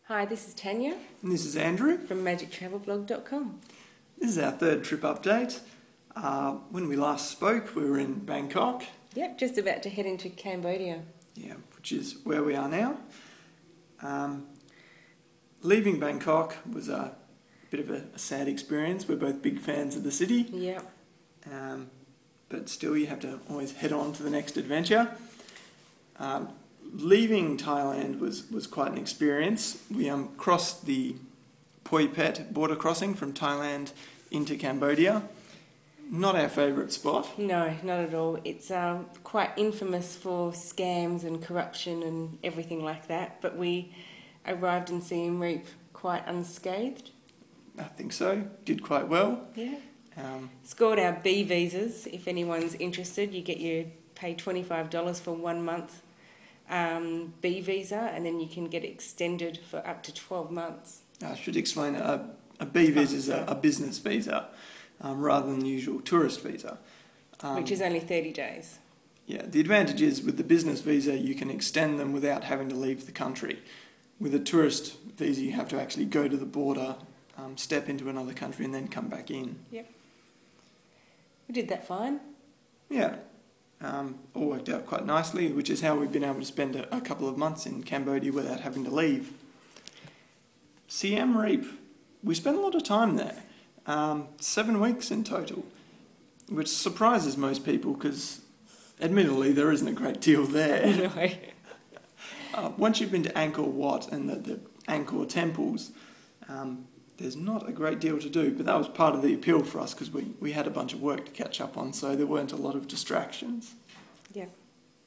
Hi, this is Tanya And this is Andrew. from magictravelblog.com. This is our third trip update. When we last spoke, we were in Bangkok. Yep, just about to head into Cambodia. Yeah, which is where we are now. Leaving Bangkok was a bit of a sad experience. We're both big fans of the city. Yep. But still, you have to always head on to the next adventure. Leaving Thailand was quite an experience. We crossed the Poi Phet border crossing from Thailand into Cambodia. Not our favourite spot. No, not at all. It's quite infamous for scams and corruption and everything like that, but we arrived in Siem Reap quite unscathed. I think so. Did quite well. Yeah. Scored our B visas. If anyone's interested, pay $25 for 1 month B visa, and then you can get extended for up to 12 months. I should explain a B visa is a business visa rather than the usual tourist visa. Which is only 30 days. Yeah, the advantage is with the business visa you can extend them without having to leave the country. With a tourist visa you have to actually go to the border, step into another country and then come back in. Yep. We did that fine. Yeah, all worked out quite nicely, which is how we've been able to spend a couple of months in Cambodia without having to leave. Siem Reap, we spent a lot of time there, 7 weeks in total, which surprises most people because admittedly there isn't a great deal there. No. Once you've been to Angkor Wat and the Angkor temples, there's not a great deal to do, but that was part of the appeal for us because we had a bunch of work to catch up on, so there weren't a lot of distractions. Yeah.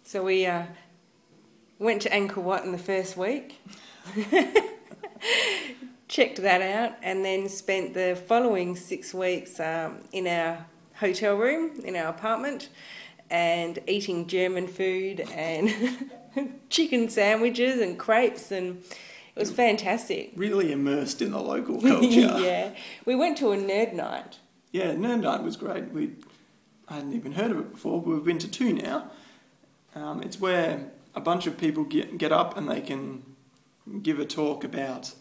So we went to Angkor Wat in the first week, checked that out, and then spent the following 6 weeks in our hotel room, in our apartment, and eating German food and chicken sandwiches and crepes, and it was fantastic. Really immersed in the local culture. Yeah. We went to a nerd night. Yeah, nerd night was great. I hadn't even heard of it before, but we've been to 2 now. It's where a bunch of people get up and they can give a talk about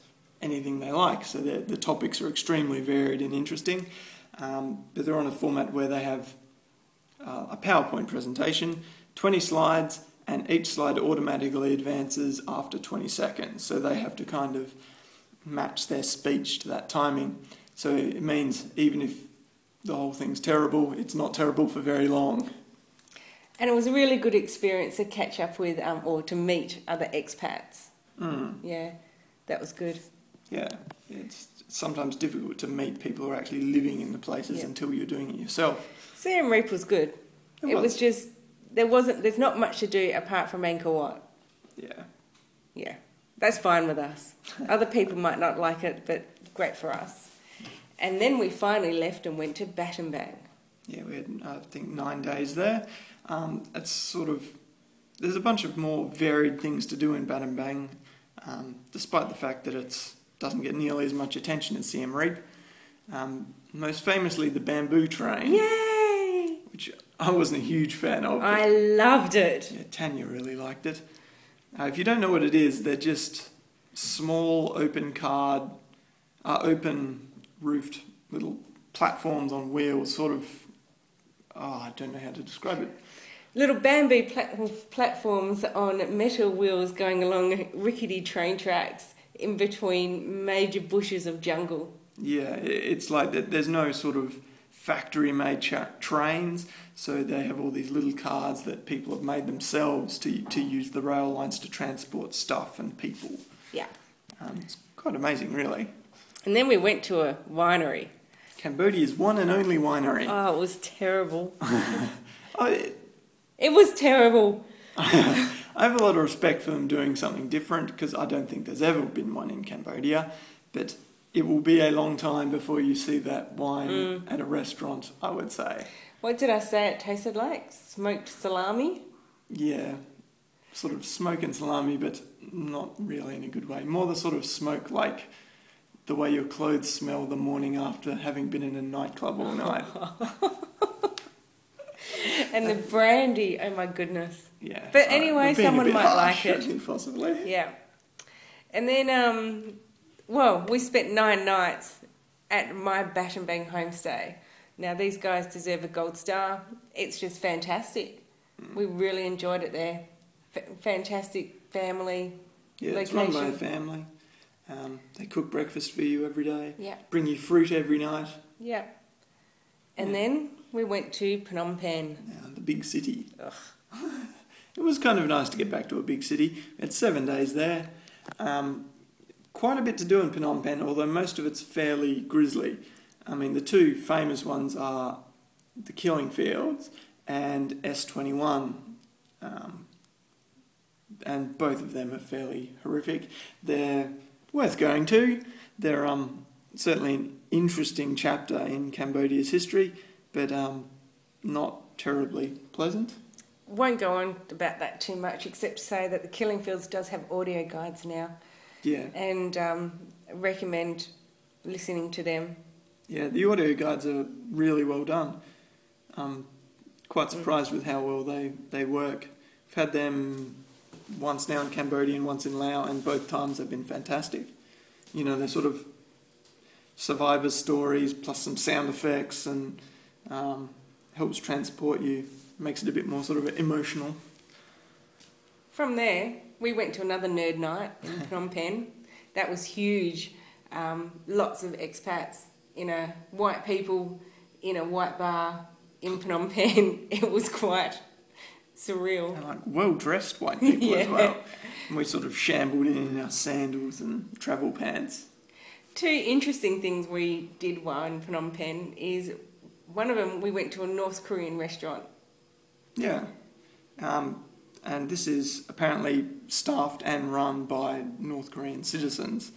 anything they like. So the topics are extremely varied and interesting. But they're on a format where they have a PowerPoint presentation, 20 slides, and each slide automatically advances after 20 seconds. So they have to kind of match their speech to that timing. So it means even if the whole thing's terrible, it's not terrible for very long. And it was a really good experience to catch up with or to meet other expats. Yeah, that was good. Yeah, it's sometimes difficult to meet people who are actually living in the places until you're doing it yourself. Siem Reap was good. It was just, there's not much to do apart from Angkor Wat. Yeah. Yeah, that's fine with us. Other people might not like it, but great for us. And then we finally left and went to Battambang. Yeah, we had, I think, 9 days there. There's a bunch of more varied things to do in Battambang, despite the fact that it doesn't get nearly as much attention as Siem Reap. Most famously, the bamboo train. Yay! Which I wasn't a huge fan of. I loved it. Yeah, Tanya really liked it. If you don't know what it is, they're just small, open-roofed little platforms on wheels, sort of, I don't know how to describe it. Little bamboo platforms on metal wheels going along rickety train tracks in between major bushes of jungle. Yeah, it's like that. There's no sort of factory-made trains, so they have all these little cars that people have made themselves to use the rail lines to transport stuff and people. Yeah. It's quite amazing, really. And then we went to a winery. Cambodia's one and only winery. Oh, it was terrible. It was terrible. I have a lot of respect for them doing something different because I don't think there's ever been one in Cambodia, but it will be a long time before you see that wine at a restaurant, I would say. What did I say it tasted like? Smoked salami? Yeah, sort of smoke and salami, but not really in a good way. More the sort of smoke like the way your clothes smell the morning after having been in a nightclub all night. And the brandy, oh my goodness. Yeah. But anyway, someone might like it. Possibly. Yeah. And then, well, we spent 9 nights at my Bash and Bang homestay. Now, these guys deserve a gold star. It's just fantastic. We really enjoyed it there. Fantastic family Yeah, location. it's run by a family. They cook breakfast for you every day. Yeah. Bring you fruit every night. Yeah. And then we went to Phnom Penh. The big city. Ugh. It was kind of nice to get back to a big city. We had 7 days there. Quite a bit to do in Phnom Penh, although most of it's fairly grisly. I mean, the 2 famous ones are the Killing Fields and S21. And both of them are fairly horrific. They're worth going to. They're certainly an interesting chapter in Cambodia's history, but not terribly pleasant. Won't go on about that too much, except to say that the Killing Fields does have audio guides now. Yeah. And recommend listening to them. Yeah, the audio guides are really well done. I'm quite surprised with how well they work. I've had them once now in Cambodia and once in Laos, and both times they've been fantastic. You know, they're sort of survivor stories plus some sound effects, and helps transport you, makes it a bit more sort of emotional. From there, we went to another nerd night in Phnom Penh. That was huge. Lots of expats, white people in a white bar in Phnom Penh. It was quite surreal. And like well-dressed white people as Yeah. well. And we sort of shambled in our sandals and travel pants. 2 interesting things we did while in Phnom Penh is, one of them, we went to a North Korean restaurant. Yeah. And this is apparently staffed and run by North Korean citizens,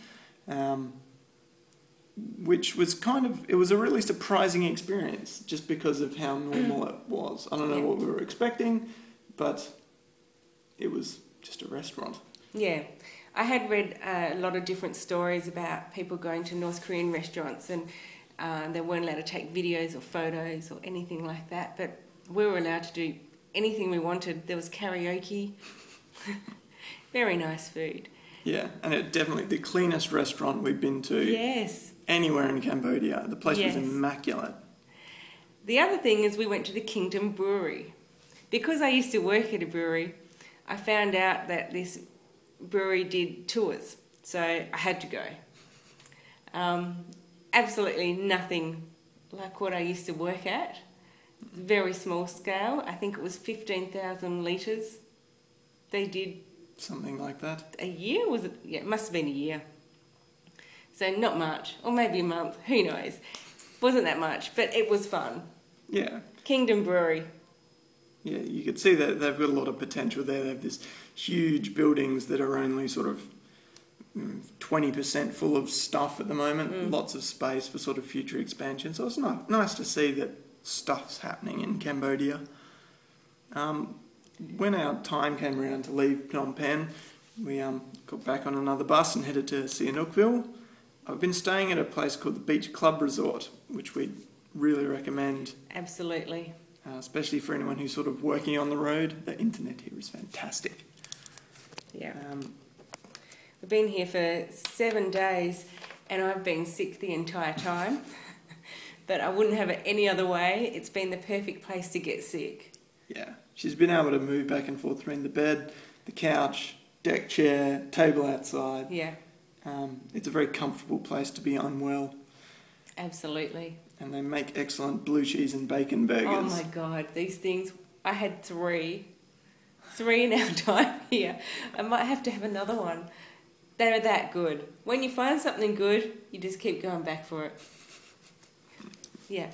which was it was a really surprising experience just because of how normal it was. I don't know what we were expecting, but it was just a restaurant. Yeah. I had read a lot of different stories about people going to North Korean restaurants and they weren't allowed to take videos or photos or anything like that, but we were allowed to do anything we wanted. There was karaoke. Very nice food. Yeah, and it definitely the cleanest restaurant we've been to. Yes. Anywhere in Cambodia. The place was immaculate. The other thing is we went to the Kingdom Brewery. Because I used to work at a brewery, I found out that this brewery did tours, so I had to go. Absolutely nothing like what I used to work at. Very small scale. I think it was 15,000 litres. They did something like that. A year, was it? Yeah, it must have been a year. So not much, or maybe a month, who knows. Wasn't that much, but it was fun. Yeah. Kingdom Brewery. Yeah, you could see that they've got a lot of potential there. They have this huge buildings that are only sort of 20% full of stuff at the moment. Lots of space for sort of future expansion. So it's nice to see that stuff's happening in Cambodia. When our time came around to leave Phnom Penh, we got back on another bus and headed to Sihanoukville. I've been staying at a place called the Beach Club Resort, which we'd really recommend. Absolutely. Especially for anyone who's sort of working on the road. The internet here is fantastic. Yeah. We've been here for 7 days and I've been sick the entire time. But I wouldn't have it any other way. It's been the perfect place to get sick. Yeah. She's been able to move back and forth between the bed, the couch, deck chair, table outside. Yeah. It's a very comfortable place to be unwell. Absolutely. And they make excellent blue cheese and bacon burgers. Oh my God, these things, I had 3 in our time here. I might have to have another one. They're that good. When you find something good, you just keep going back for it. Yeah.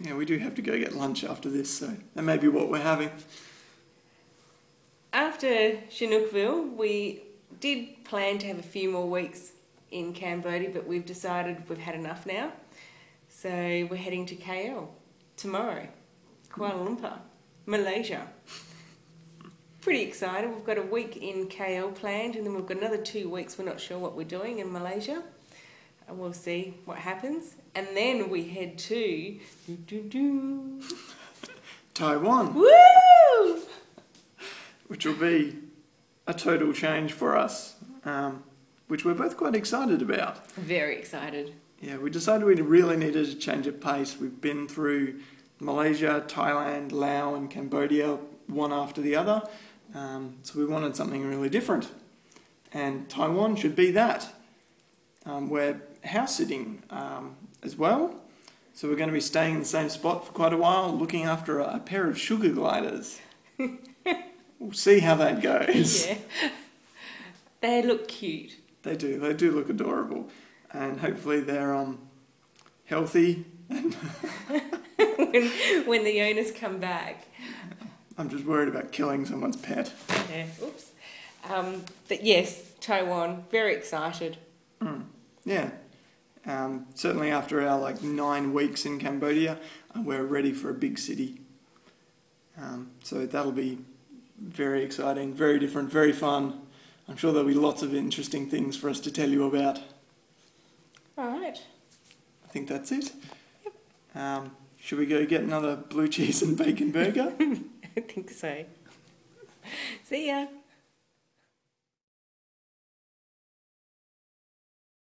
Yeah, we do have to go get lunch after this, so that may be what we're having. After Sihanoukville, we did plan to have a few more weeks in Cambodia, but we've decided we've had enough now. So we're heading to KL tomorrow, Kuala Lumpur, Malaysia. Pretty excited. We've got a week in KL planned, and then we've got another 2 weeks. We're not sure what we're doing in Malaysia. And we'll see what happens. And then we head to Taiwan. Woo! Which will be a total change for us. which we're both quite excited about. Very excited. Yeah, we decided we really needed to change of pace. We've been through Malaysia, Thailand, Laos and Cambodia, one after the other. So we wanted something really different. And Taiwan should be that. We're house sitting as well. So we're going to be staying in the same spot for quite a while, looking after a pair of sugar gliders. We'll see how that goes. Yeah. They look cute. They do look adorable. And hopefully they're healthy. when the owners come back. I'm just worried about killing someone's pet. Yeah, oops. But yes, Taiwan, very excited. Yeah. Certainly after our 9 weeks in Cambodia, we're ready for a big city. So that'll be very exciting, very different, very fun. I'm sure there'll be lots of interesting things for us to tell you about. All right. I think that's it. Yep. Should we go get another blue cheese and bacon burger? I think so. See ya.